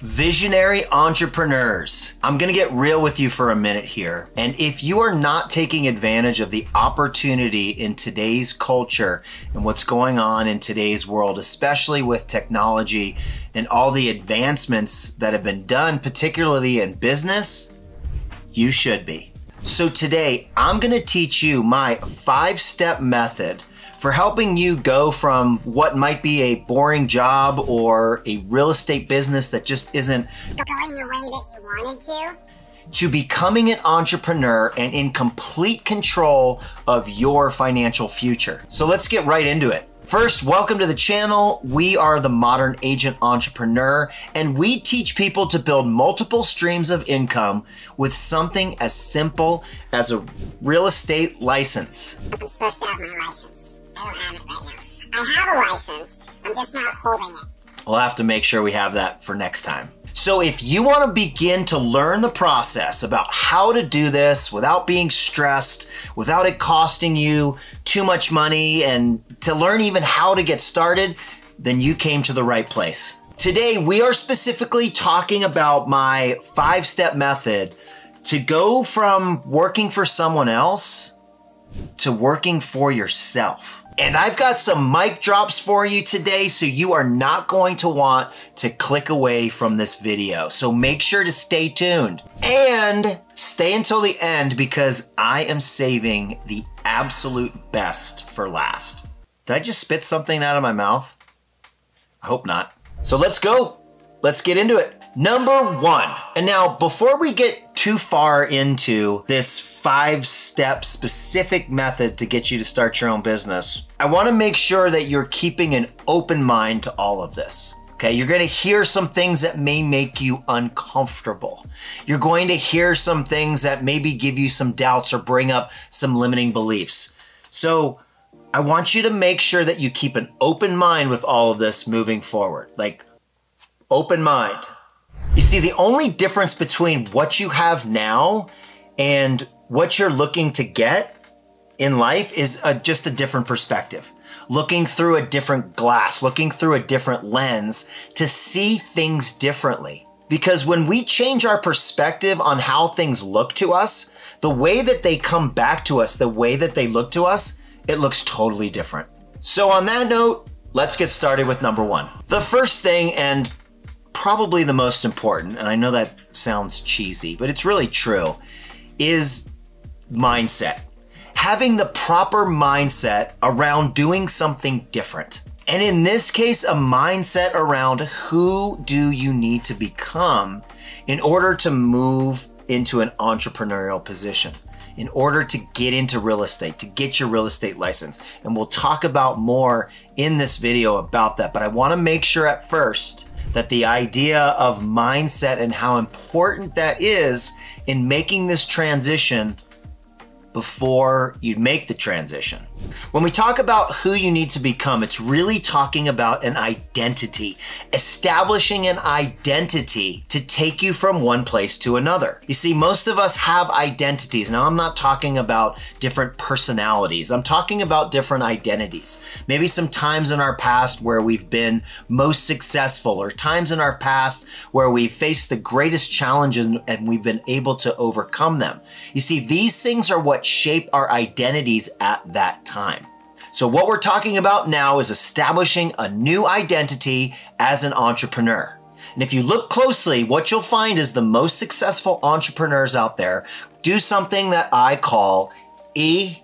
Visionary entrepreneurs. I'm gonna get real with you for a minute here. And if you are not taking advantage of the opportunity in today's culture and what's going on in today's world, especially with technology and all the advancements that have been done, particularly in business, you should be. So today, I'm gonna teach you my 5-step method for helping you go from what might be a boring job or a real estate business that just isn't going the way that you wanted to becoming an entrepreneur and in complete control of your financial future. So let's get right into it. First, welcome to the channel. We are the Modern Agent Entrepreneur, and we teach people to build multiple streams of income with something as simple as a real estate license. I'm supposed to have my license. I don't have it right now. I have a license, I'm just not holding it. We'll have to make sure we have that for next time. So if you want to begin to learn the process about how to do this without being stressed, without it costing you too much money, and to learn even how to get started, then you came to the right place. Today, we are specifically talking about my 5-step method to go from working for someone else to working for yourself. And I've got some mic drops for you today, so you are not going to want to click away from this video. So make sure to stay tuned and stay until the end, because I am saving the absolute best for last. Did I just spit something out of my mouth? I hope not. So let's go. Let's get into it. Number 1. And now, before we get too far into this 5-step specific method to get you to start your own business, I want to make sure that you're keeping an open mind to all of this. Okay, you're going to hear some things that may make you uncomfortable. You're going to hear some things that maybe give you some doubts or bring up some limiting beliefs. So I want you to make sure that you keep an open mind with all of this moving forward. Like, open mind. You see, the only difference between what you have now and what you're looking to get in life is just a different perspective. Looking through a different glass, looking through a different lens to see things differently. Because when we change our perspective on how things look to us, the way that they come back to us, the way that they look to us, it looks totally different. So on that note, let's get started with number 1. The first thing, and probably the most important, and I know that sounds cheesy, but it's really true, is mindset. Having the proper mindset around doing something different. And in this case, a mindset around who do you need to become in order to move into an entrepreneurial position, in order to get into real estate, to get your real estate license. And we'll talk about more in this video about that, but I want to make sure at first that the idea of mindset and how important that is in making this transition before you make the transition. When we talk about who you need to become, it's really talking about an identity, establishing an identity to take you from one place to another. You see, most of us have identities. Now, I'm not talking about different personalities. I'm talking about different identities. Maybe some times in our past where we've been most successful, or times in our past where we've faced the greatest challenges and we've been able to overcome them. You see, these things are what shape our identities at that time. So what we're talking about now is establishing a new identity as an entrepreneur. And if you look closely, what you'll find is the most successful entrepreneurs out there do something that I call EMS.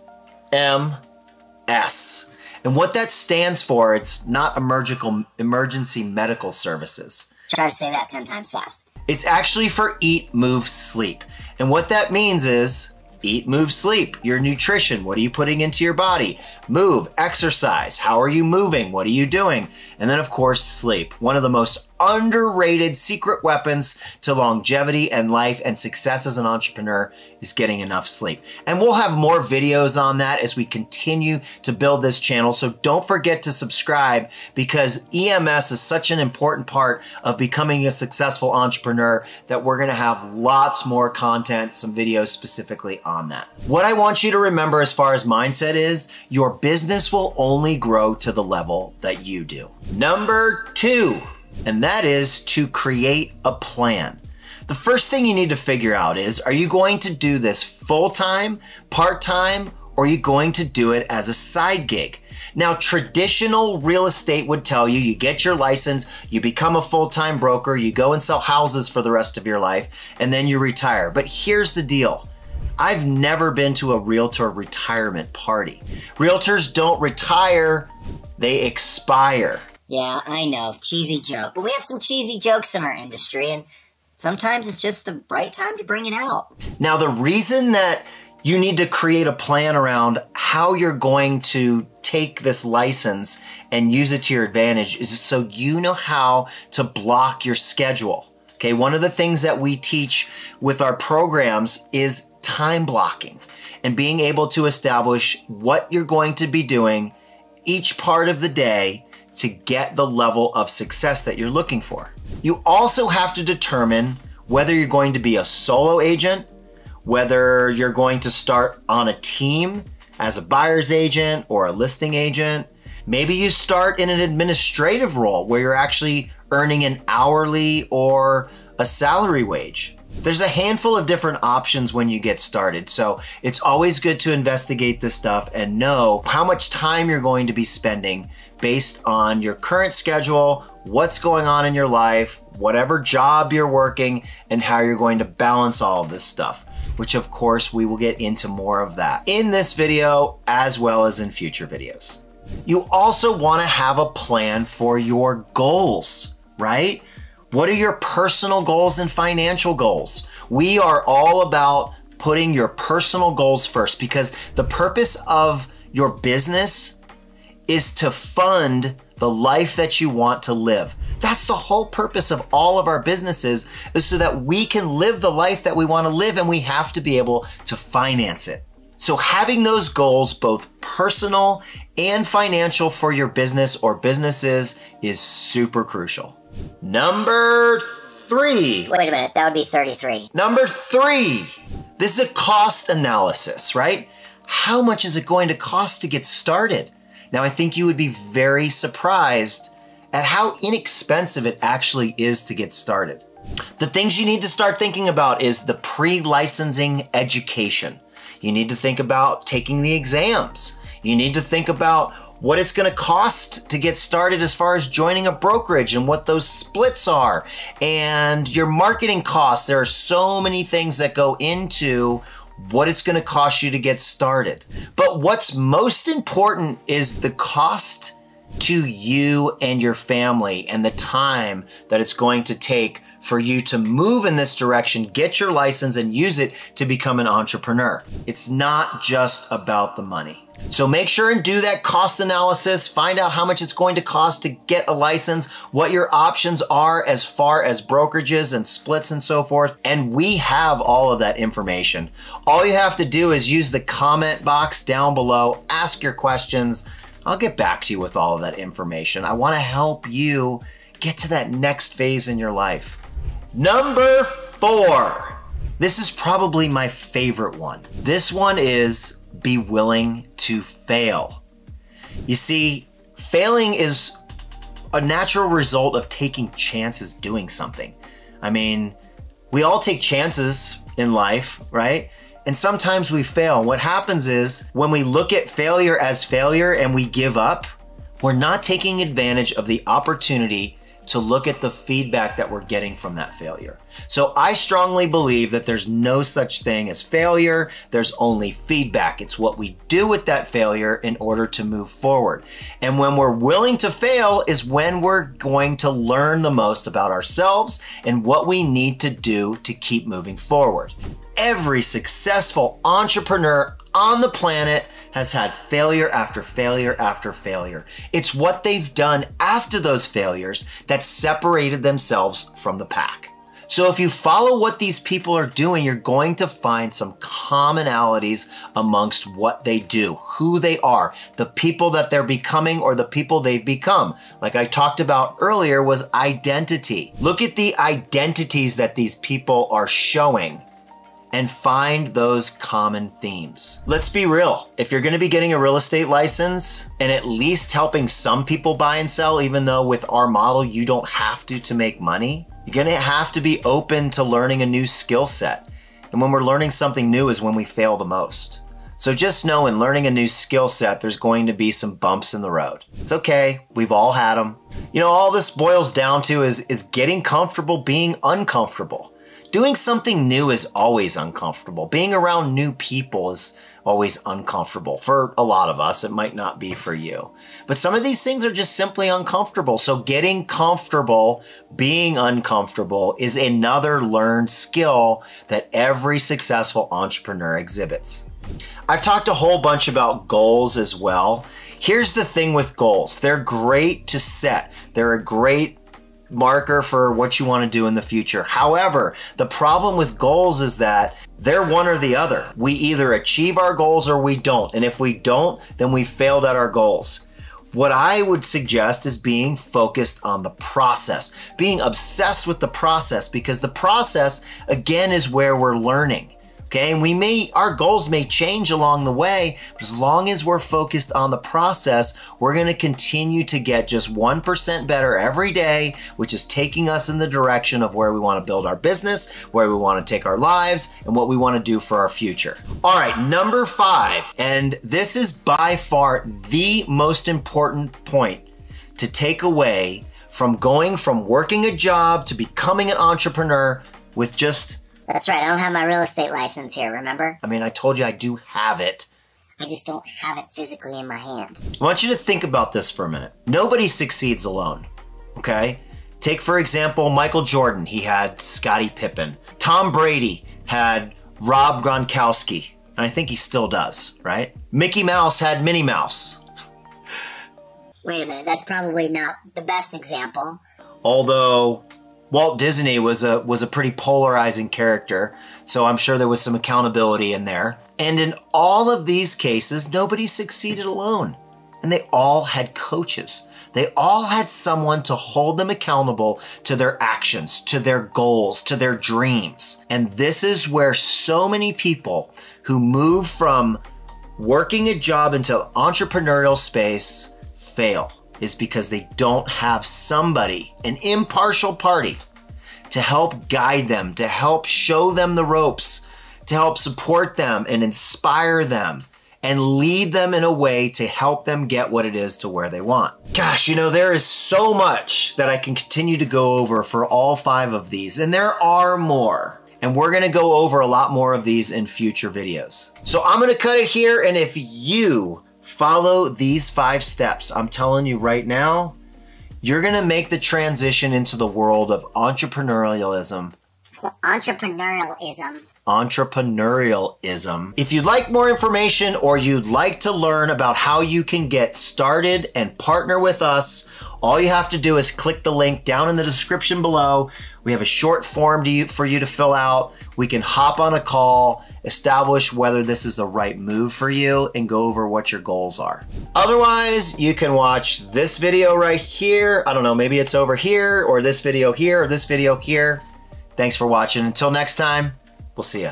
And what that stands for, it's not emergency medical services. Try to say that 10 times fast. It's actually for eat, move, sleep. And what that means is eat, move, sleep. Your nutrition, what are you putting into your body? Move, exercise, how are you moving? What are you doing? And then of course, sleep. One of the most underrated secret weapons to longevity and life and success as an entrepreneur is getting enough sleep. And we'll have more videos on that as we continue to build this channel. So don't forget to subscribe, because EMS is such an important part of becoming a successful entrepreneur that we're gonna have lots more content, some videos specifically on that. What I want you to remember as far as mindset is, your business will only grow to the level that you do. Number 2. and that is to create a plan. The first thing you need to figure out is, are you going to do this full-time, part-time, or are you going to do it as a side gig? Now, traditional real estate would tell you, you get your license, you become a full-time broker, you go and sell houses for the rest of your life, and then you retire. But here's the deal. I've never been to a realtor retirement party. Realtors don't retire, they expire. Yeah, I know, cheesy joke. But we have some cheesy jokes in our industry, and sometimes it's just the right time to bring it out. Now, the reason that you need to create a plan around how you're going to take this license and use it to your advantage is so you know how to block your schedule. Okay, one of the things that we teach with our programs is time blocking and being able to establish what you're going to be doing each part of the day to get the level of success that you're looking for. You also have to determine whether you're going to be a solo agent, whether you're going to start on a team as a buyer's agent or a listing agent. Maybe you start in an administrative role where you're actually earning an hourly or a salary wage. There's a handful of different options when you get started, so it's always good to investigate this stuff and know how much time you're going to be spending based on your current schedule, what's going on in your life, whatever job you're working, and how you're going to balance all of this stuff, which of course we will get into more of that in this video as well as in future videos. You also want to have a plan for your goals, right? What are your personal goals and financial goals? We are all about putting your personal goals first because the purpose of your business is to fund the life that you want to live. That's the whole purpose of all of our businesses, is so that we can live the life that we want to live, and we have to be able to finance it. So having those goals, both personal and financial for your business or businesses, is super crucial. Number 3. Wait a minute, that would be 33. Number 3, this is a cost analysis, right? How much is it going to cost to get started? Now, I think you would be very surprised at how inexpensive it actually is to get started. The things you need to start thinking about is the pre-licensing education. You need to think about taking the exams. You need to think about what it's going to cost to get started as far as joining a brokerage and what those splits are, and your marketing costs. There are so many things that go into what it's going to cost you to get started. But what's most important is the cost to you and your family and the time that it's going to take for you to move in this direction, get your license, and use it to become an entrepreneur. It's not just about the money. So make sure and do that cost analysis. Find out how much it's going to cost to get a license, what your options are as far as brokerages and splits and so forth. And we have all of that information. All you have to do is use the comment box down below, ask your questions. I'll get back to you with all of that information. I want to help you get to that next phase in your life. Number 4. This is probably my favorite one. This one is be willing to fail. You see, failing is a natural result of taking chances doing something. I mean, we all take chances in life, right? And sometimes we fail. What happens is when we look at failure as failure and we give up, we're not taking advantage of the opportunity to look at the feedback that we're getting from that failure. So I strongly believe that there's no such thing as failure. There's only feedback. It's what we do with that failure in order to move forward. And when we're willing to fail is when we're going to learn the most about ourselves and what we need to do to keep moving forward. Every successful entrepreneur on the planet has had failure after failure after failure. It's what they've done after those failures that separated themselves from the pack. So if you follow what these people are doing, you're going to find some commonalities amongst what they do, who they are, the people that they're becoming or the people they've become. Like I talked about earlier was identity. Look at the identities that these people are showing and find those common themes. Let's be real. If you're gonna be getting a real estate license and at least helping some people buy and sell, even though with our model, you don't have to make money, you're gonna have to be open to learning a new skill set. And when we're learning something new is when we fail the most. So just know in learning a new skill set, there's going to be some bumps in the road. It's okay, we've all had them. You know, all this boils down to is getting comfortable being uncomfortable. Doing something new is always uncomfortable. Being around new people is always uncomfortable. For a lot of us, it might not be for you. But some of these things are just simply uncomfortable. So getting comfortable being uncomfortable is another learned skill that every successful entrepreneur exhibits. I've talked a whole bunch about goals as well. Here's the thing with goals. They're great to set. They're a great marker for what you want to do in the future. However, the problem with goals is that they're one or the other. We either achieve our goals or we don't. And if we don't, then we failed at our goals. What I would suggest is being focused on the process, being obsessed with the process, because the process, again, is where we're learning. Okay, and our goals may change along the way, but as long as we're focused on the process, we're gonna continue to get just 1% better every day, which is taking us in the direction of where we wanna build our business, where we wanna take our lives, and what we wanna do for our future. All right, number 5, and this is by far the most important point to take away from going from working a job to becoming an entrepreneur with just... That's right, I don't have my real estate license here, remember? I mean, I told you I do have it. I just don't have it physically in my hand. I want you to think about this for a minute. Nobody succeeds alone, okay? Take, for example, Michael Jordan. He had Scottie Pippen. Tom Brady had Rob Gronkowski, and I think he still does, right? Mickey Mouse had Minnie Mouse. Wait a minute, that's probably not the best example. Although Walt Disney was a pretty polarizing character, so I'm sure there was some accountability in there. And in all of these cases, nobody succeeded alone. And they all had coaches. They all had someone to hold them accountable to their actions, to their goals, to their dreams. And this is where so many people who move from working a job into the entrepreneurial space fail, is because they don't have somebody, an impartial party, to help guide them, to help show them the ropes, to help support them and inspire them and lead them in a way to help them get what it is to where they want. Gosh, you know, there is so much that I can continue to go over for all 5 of these, and there are more. And we're gonna go over a lot more of these in future videos. So I'm gonna cut it here, and if you follow these 5 steps, I'm telling you right now, you're gonna make the transition into the world of entrepreneurialism. Entrepreneurialism. If you'd like more information or you'd like to learn about how you can get started and partner with us, all you have to do is click the link down in the description below. We have a short form for you to fill out. We can hop on a call, establish whether this is the right move for you, and go over what your goals are. Otherwise, you can watch this video right here. I don't know, maybe it's over here, or this video here, or this video here. Thanks for watching. Until next time, we'll see ya.